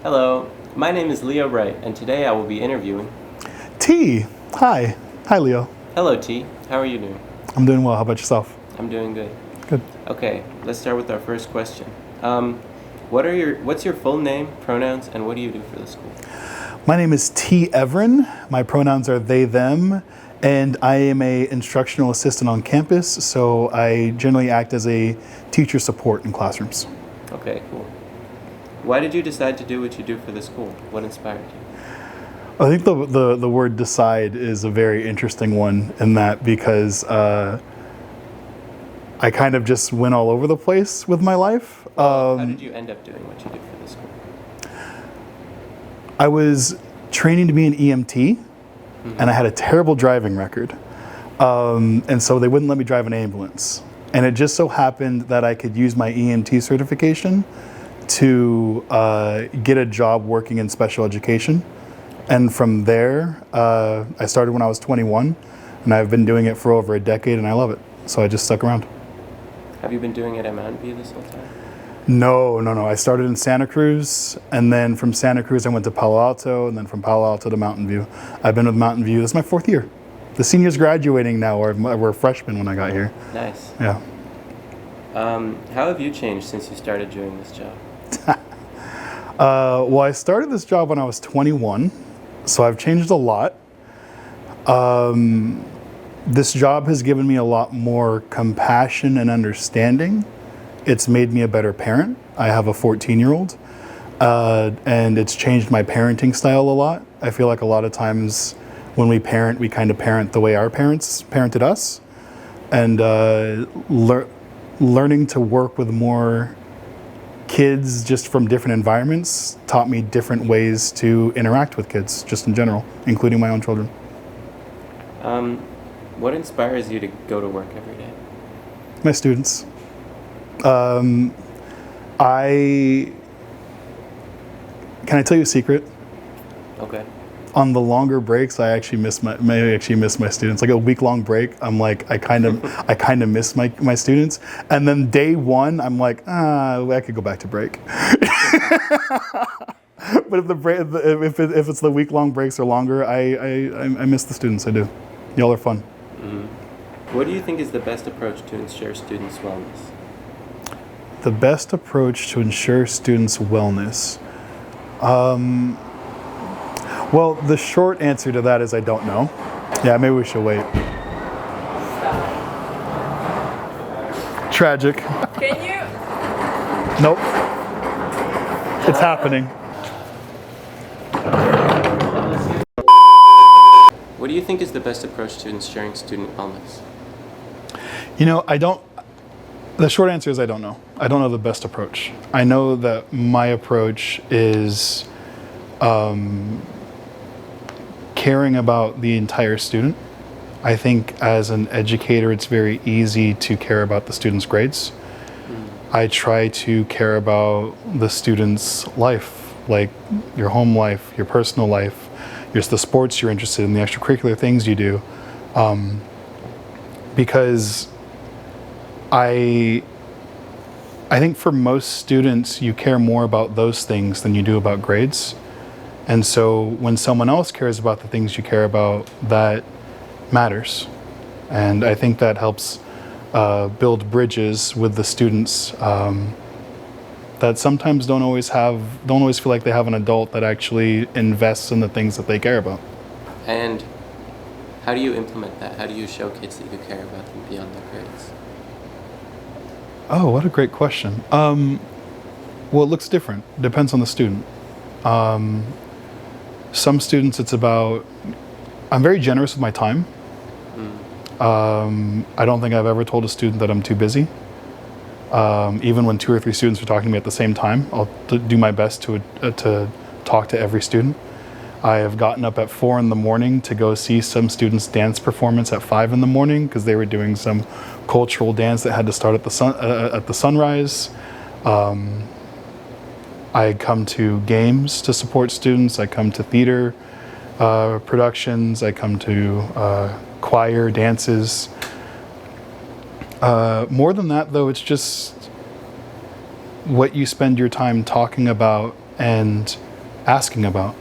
Hello, my name is Leo Wright, and today I will be interviewing. T. Hi. Hi, Leo. Hello, T. How are you doing? I'm doing well. How about yourself? I'm doing good. Good. Okay, let's start with our first question. What's your full name, pronouns, and what do you do for the school? My name is T. Everynh. My pronouns are they, them, and I am a instructional assistant on campus, so I generally act as a teacher support in classrooms. Okay, cool. Why did you decide to do what you do for the school? What inspired you? I think the word decide is a very interesting one in that because I kind of just went all over the place with my life. How did you end up doing what you do for the school? I was training to be an EMT, and I had a terrible driving record. And so they wouldn't let me drive an ambulance. And it just so happened that I could use my EMT certification to get a job working in special education. And from there, I started when I was 21, and I've been doing it for over a decade, and I love it. So I just stuck around. Have you been doing it at Mountain View this whole time? No. I started in Santa Cruz, and then from Santa Cruz I went to Palo Alto, and then from Palo Alto to Mountain View. I've been with Mountain View. This is my 4th year. The seniors graduating now, or we're freshmen when I got here. Nice. Yeah. How have you changed since you started doing this job? Well, I started this job when I was 21, so I've changed a lot. This job has given me a lot more compassion and understanding. It's made me a better parent. I have a 14-year-old, and it's changed my parenting style a lot. I feel like a lot of times when we parent, we kind of parent the way our parents parented us, and learning to work with more kids just from different environments taught me different ways to interact with kids, just in general, including my own children. What inspires you to go to work every day? My students. Can I tell you a secret? Okay. On the longer breaks, I actually miss my students. Like a week-long break, I'm like, I kind of miss my students. And then day one, I'm like, I could go back to break. But if it's the week-long breaks or longer, I miss the students. I do. Y'all are fun. Mm-hmm. What do you think is the best approach to ensure students' wellness? The best approach to ensure students' wellness. Well, the short answer to that is I don't know. Yeah, maybe we should wait. Tragic. Can you? Nope. It's happening. What do you think is the best approach to ensuring student wellness? The short answer is I don't know. I don't know the best approach. I know that my approach is caring about the entire student. I think as an educator, it's very easy to care about the student's grades. I try to care about the student's life, like your home life, your personal life, the sports you're interested in, the extracurricular things you do. Because I think for most students, you care more about those things than you do about grades. And so when someone else cares about the things you care about, that matters. And I think that helps build bridges with the students that sometimes don't always feel like they have an adult that actually invests in the things that they care about. And how do you implement that? How do you show kids that you care about them beyond their grades? Oh, what a great question. Well, it looks different. Depends on the student. Some students, it's about, I'm very generous with my time. I don't think I've ever told a student that I'm too busy. Even when 2 or 3 students are talking to me at the same time, I'll do my best to talk to every student. I have gotten up at 4 in the morning to go see some students' dance performance at 5 in the morning because they were doing some cultural dance that had to start at the sunrise. I come to games to support students. I come to theater productions. I come to choir dances. More than that, though, it's just what you spend your time talking about and asking about.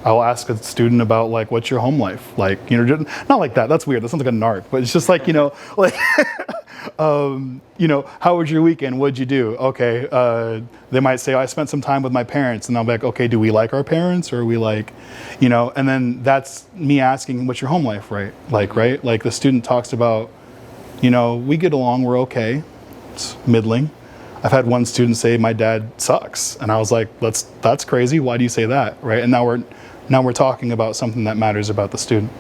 I'll ask a student about like, what's your home life like? You know, not like that. That's weird. That sounds like a narc. But it's just like, you know, like, you know, how was your weekend? What'd you do? Okay. They might say, I spent some time with my parents, and I'll be like, okay, do we like our parents, or are we like, you know? And then that's me asking, what's your home life, right? Like, right? Like the student talks about, you know, we get along, we're okay. It's middling. I've had one student say, my dad sucks. And I was like, that's crazy. Why do you say that? Right. And now we're talking about something that matters about the student.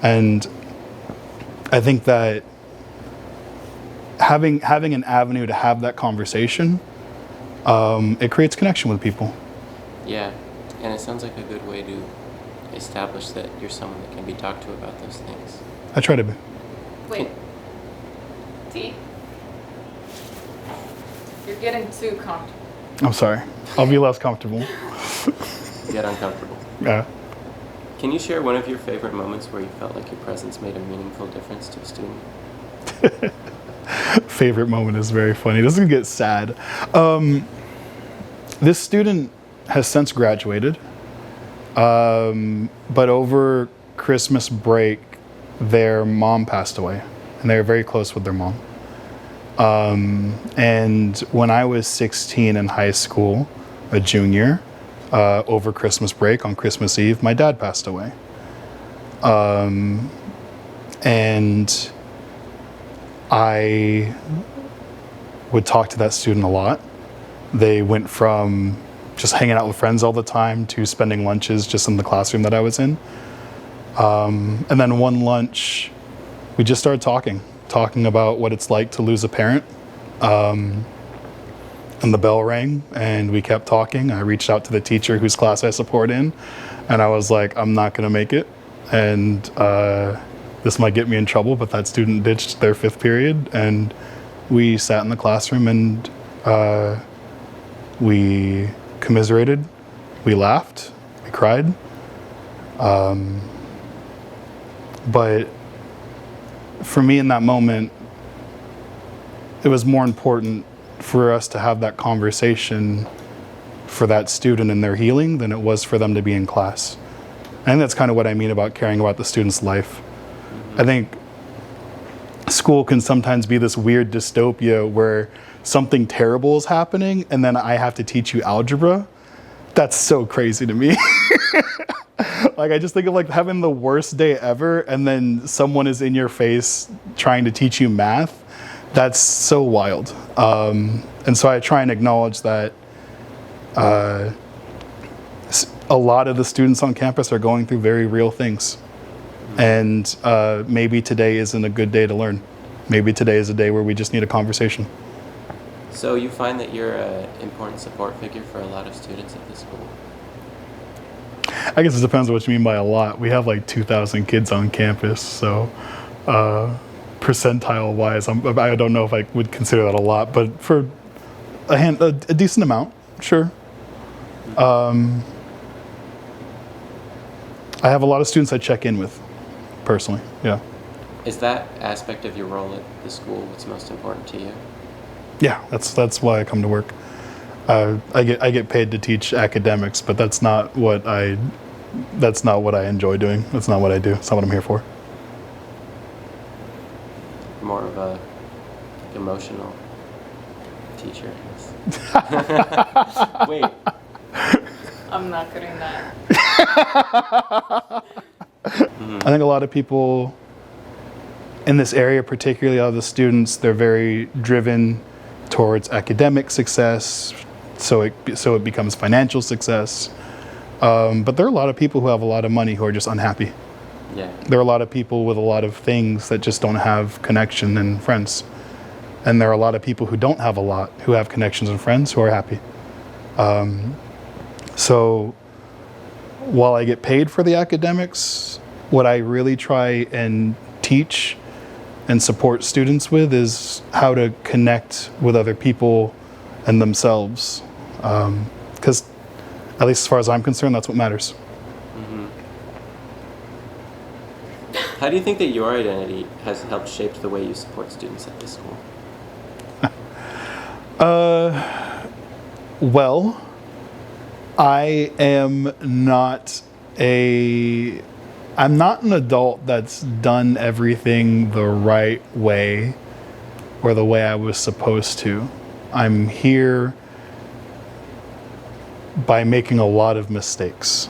And I think that having an avenue to have that conversation, it creates connection with people. Yeah. And it sounds like a good way to establish that you're someone that can be talked to about those things. I try to be. Wait. T? You're getting too comfortable. I'm sorry. I'll be less comfortable. Get uncomfortable. Yeah. Can you share one of your favorite moments where you felt like your presence made a meaningful difference to a student? Favorite moment is very funny. This is gonna get sad. This student has since graduated, but over Christmas break, their mom passed away, and they were very close with their mom. And when I was 16 in high school, a junior, over Christmas break on Christmas Eve, my dad passed away. And I would talk to that student a lot. They went from just hanging out with friends all the time to spending lunches just in the classroom that I was in. And then one lunch, we just started talking about what it's like to lose a parent. And the bell rang, and we kept talking. I reached out to the teacher whose class I support in, and I was like, I'm not gonna make it, and this might get me in trouble, but that student ditched their 5th period, and we sat in the classroom, and we commiserated, we laughed, we cried. But for me in that moment, it was more important for us to have that conversation for that student and their healing than it was for them to be in class. And that's kind of what I mean about caring about the student's life. I think school can sometimes be this weird dystopia where something terrible is happening and then I have to teach you algebra. That's so crazy to me. Like, I just think of like having the worst day ever and then someone is in your face trying to teach you math. That's so wild. And so I try and acknowledge that a lot of the students on campus are going through very real things. And maybe today isn't a good day to learn. Maybe today is a day where we just need a conversation. So you find that you're an important support figure for a lot of students at this school? I guess it depends on what you mean by a lot. We have like 2,000 kids on campus, so percentile wise, I don't know if I would consider that a lot, but for a decent amount, sure. I have a lot of students I check in with, personally, yeah. Is that aspect of your role at the school what's most important to you? Yeah, that's why I come to work. I get paid to teach academics, but that's not what I enjoy doing. That's not what I do. It's not what I'm here for. More of a emotional teacher, I guess. Wait. I'm not cutting that. I think a lot of people in this area, particularly a lot of the students, they're very driven towards academic success, so it becomes financial success. But there are a lot of people who have a lot of money who are just unhappy. Yeah. There are a lot of people with a lot of things that just don't have connection and friends. And there are a lot of people who don't have a lot, who have connections and friends who are happy. So while I get paid for the academics, what I really try and teach and support students with is how to connect with other people and themselves. Because at least as far as I'm concerned, that's what matters. How do you think that your identity has helped shape the way you support students at this school? Well, I'm not an adult that's done everything the right way or the way I was supposed to. I'm here by making a lot of mistakes.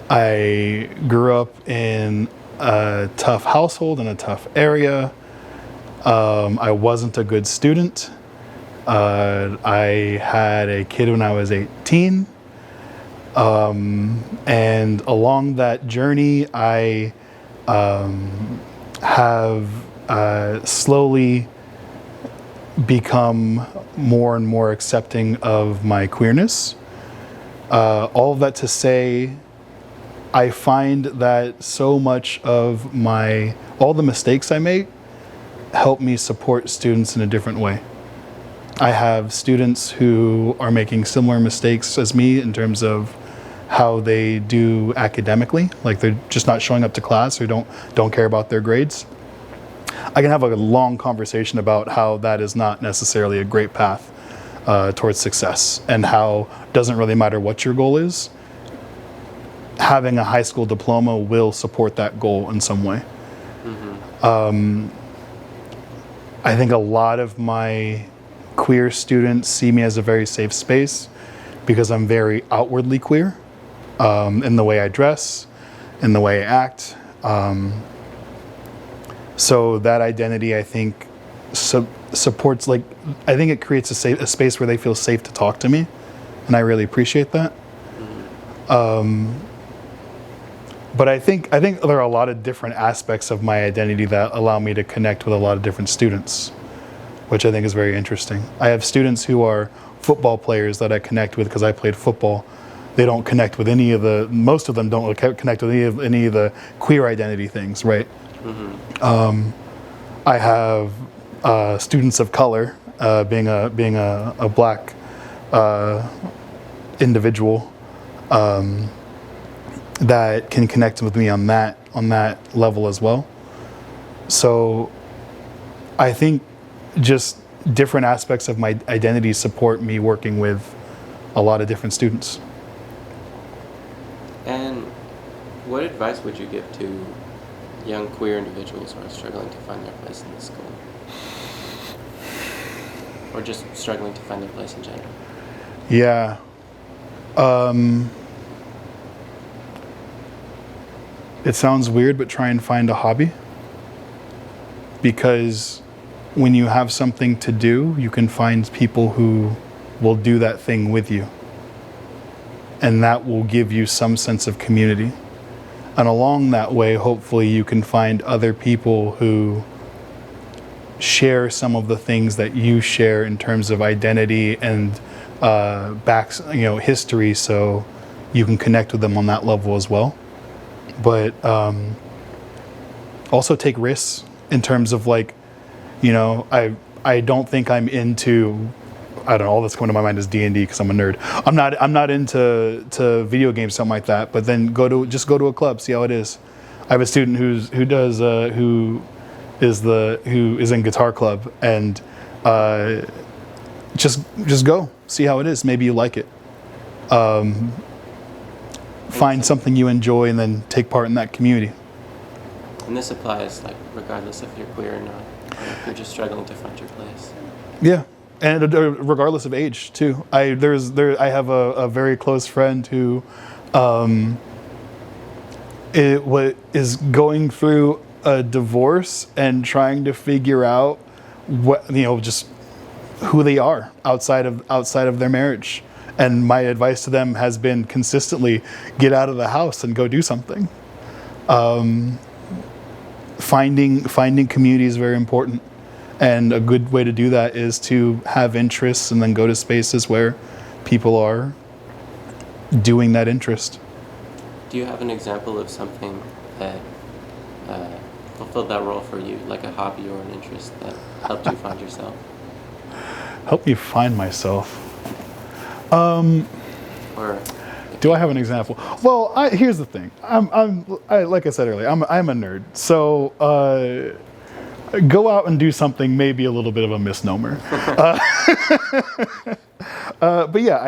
I grew up in a tough household in a tough area. I wasn't a good student. I had a kid when I was 18. And along that journey, I have slowly become more and more accepting of my queerness. All of that to say, I find that so much of all the mistakes I make help me support students in a different way. I have students who are making similar mistakes as me in terms of how they do academically, like they're just not showing up to class or don't care about their grades. I can have a long conversation about how that is not necessarily a great path towards success, and how it doesn't really matter what your goal is. Having a high school diploma will support that goal in some way. I think a lot of my queer students see me as a very safe space because I'm very outwardly queer in the way I dress, in the way I act. So that identity, I think, supports, I think it creates a space where they feel safe to talk to me, and I really appreciate that. But I think there are a lot of different aspects of my identity that allow me to connect with a lot of different students, which I think is very interesting. I have students who are football players that I connect with because I played football. They don't connect with most of them don't connect with any of the queer identity things, right? I have students of color, being a black individual, that can connect with me on that level as well. So I think just different aspects of my identity support me working with a lot of different students. And what advice would you give to young queer individuals who are struggling to find their place in the school? Or just struggling to find their place in general? Yeah. It sounds weird, but try and find a hobby. Because when you have something to do, you can find people who will do that thing with you. And that will give you some sense of community. And along that way, hopefully you can find other people who share some of the things that you share in terms of identity and history, so you can connect with them on that level as well. But also take risks in terms of I don't think I'm into, I don't know, all that's coming to my mind is D&D because I'm a nerd. I'm not into video games, something like that. But then go to a club, see how it is. I have a student who is in guitar club, and just go see how it is. Maybe you like it. Find something you enjoy and then take part in that community. And this applies regardless if you're queer or not, or if you're just struggling to find your place. Yeah, and regardless of age too. I have a very close friend who is going through a divorce and trying to figure out just who they are outside of their marriage. And my advice to them has been consistently get out of the house and go do something. Finding community is very important. And a good way to do that is to have interests and then go to spaces where people are doing that interest. Do you have an example of something that fulfilled that role for you, like a hobby or an interest that helped you find yourself? Help me find myself. Or do I have an example? Well, here's the thing. Like I said earlier, I'm a nerd. So go out and do something may be a little bit of a misnomer. but yeah,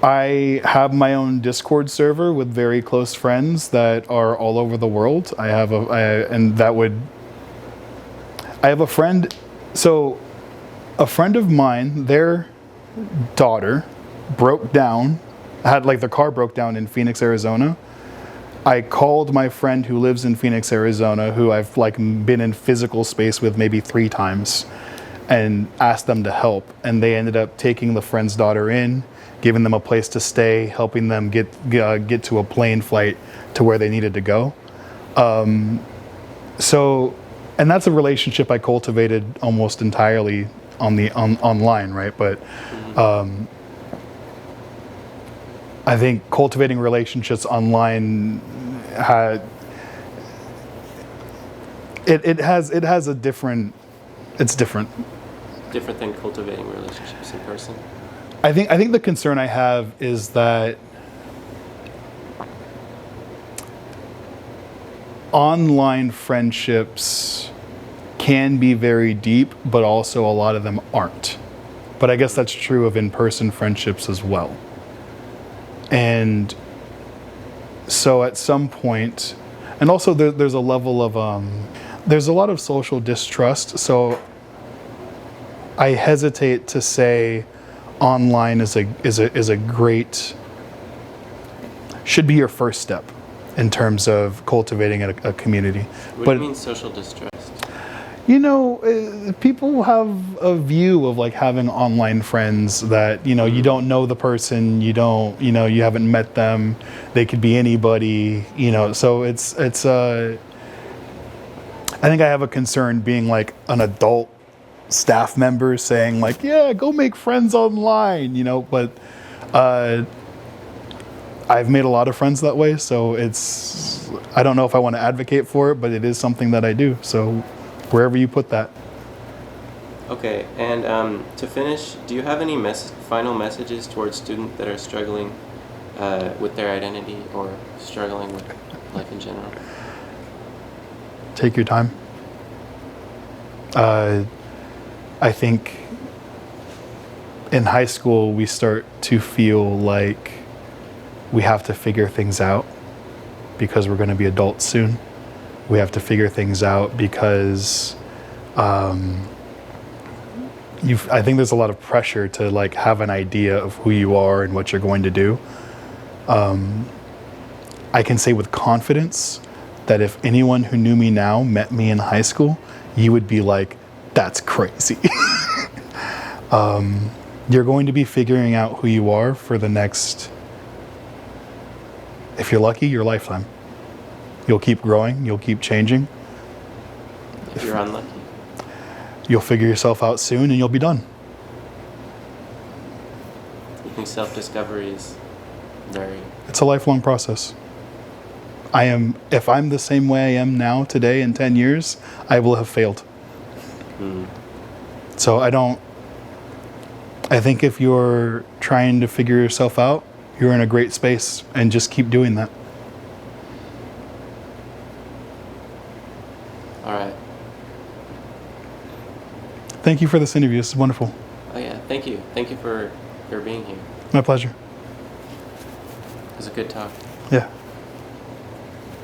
I have my own Discord server with very close friends that are all over the world. I have a friend. So a friend of mine, their daughter broke down, had like their car broke down in Phoenix, Arizona. I called my friend who lives in Phoenix, Arizona, who I've like been in physical space with maybe 3 times, and asked them to help. And they ended up taking the friend's daughter in, giving them a place to stay, helping them get to a plane flight to where they needed to go. And that's a relationship I cultivated almost entirely online, right? But I think cultivating relationships online has a different. It's different. Different than cultivating relationships in person. I think the concern I have is that online friendships can be very deep, but also a lot of them aren't. But I guess that's true of in-person friendships as well. And so at some point, and also there's a level of, there's a lot of social distrust. So I hesitate to say online is a great, should be your first step in terms of cultivating a community. What do you mean social distrust? You know, people have a view of like having online friends that, you know, you don't know the person, you haven't met them, they could be anybody, you know, so I think I have a concern being like an adult staff member saying like, yeah, go make friends online, you know, but I've made a lot of friends that way, so I don't know if I want to advocate for it, but it is something that I do, so wherever you put that. Okay, and to finish, do you have any final messages towards students that are struggling with their identity or struggling with life in general? Take your time. I think in high school we start to feel like we have to figure things out because we're going to be adults soon. We have to figure things out because I think there's a lot of pressure to like have an idea of who you are and what you're going to do. I can say with confidence that if anyone who knew me now met me in high school, you would be like, that's crazy. You're going to be figuring out who you are for the next, if you're lucky, your lifetime. You'll keep growing, you'll keep changing. If you're unlucky, you'll figure yourself out soon and you'll be done. You think self-discovery is It's a lifelong process. If I'm the same way I am now today in 10 years, I will have failed. So I think if you're trying to figure yourself out, you're in a great space, and just keep doing that. All right. Thank you for this interview. This is wonderful. Oh yeah, thank you. Thank you for being here. My pleasure. It was a good talk.